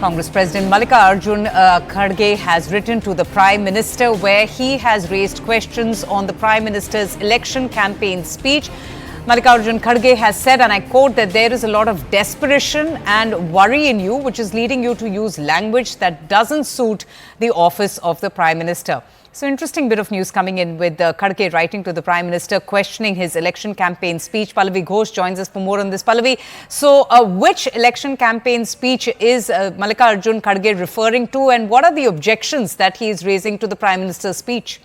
Congress President Mallikarjun Kharge has written to the Prime Minister where he has raised questions on the Prime Minister's election campaign speech. Mallikarjun Kharge has said, and I quote, that there is a lot of desperation and worry in you, which is leading you to use language that doesn't suit the office of the Prime Minister. So, interesting bit of news coming in with Kharge writing to the Prime Minister, questioning his election campaign speech. Pallavi Ghosh joins us for more on this. Pallavi, so which election campaign speech is Mallikarjun Kharge referring to, and what are the objections that he is raising to the Prime Minister's speech?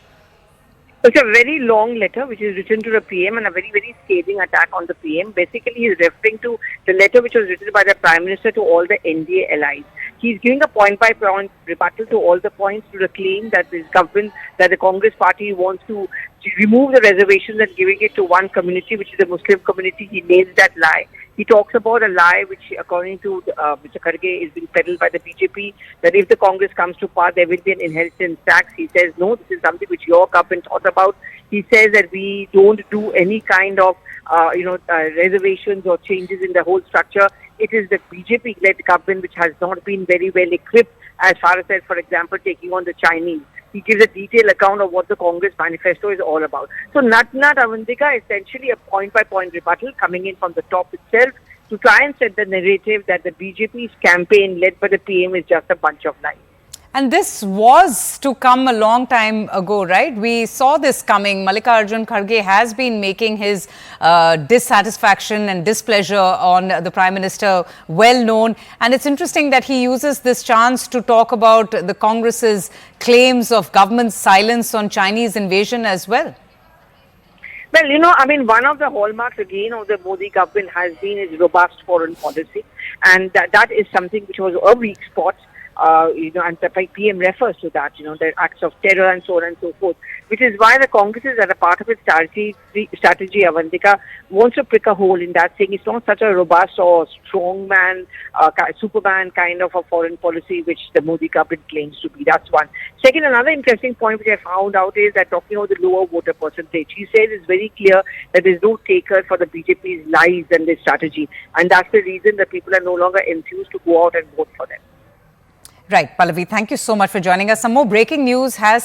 It's a very long letter which is written to the PM and a very, very scathing attack on the PM. Basically, he is referring to the letter which was written by the Prime Minister to all the NDA allies. He's giving a point-by-point rebuttal to all the points to the claim that this government, that the Congress party wants to remove the reservations and giving it to one community, which is the Muslim community. He nails that lie. He talks about a lie which, according to Mr. Kharge, is being peddled by the BJP, that if the Congress comes to power, there will be an inheritance tax. He says, no, this is something which your government thought about. He says that we don't do any kind of, reservations or changes in the whole structure. It is the BJP-led government which has not been very well equipped as far as, for example, taking on the Chinese. He gives a detailed account of what the Congress manifesto is all about. So, Avantika, essentially a point-by-point rebuttal coming in from the top itself to try and set the narrative that the BJP's campaign led by the PM is just a bunch of lies. And this was to come a long time ago, right? We saw this coming. Mallikarjun Kharge has been making his dissatisfaction and displeasure on the Prime Minister well known. And it's interesting that he uses this chance to talk about the Congress's claims of government silence on Chinese invasion as well. Well, one of the hallmarks again of the Modi government has been its robust foreign policy. And that is something which was a weak spot. And the PM refers to that, the acts of terror and so on and so forth, which is why the Congress is, as a part of its strategy, Avantika, wants to prick a hole in that, saying it's not such a robust or strongman, Superman kind of a foreign policy which the Modi government claims to be. That's one. Second, another interesting point which I found out is that talking about the lower voter percentage, he says it's very clear that there's no taker for the BJP's lies and their strategy, and that's the reason that people are no longer enthused to go out and vote for them. Right, Pallavi, thank you so much for joining us. Some more breaking news has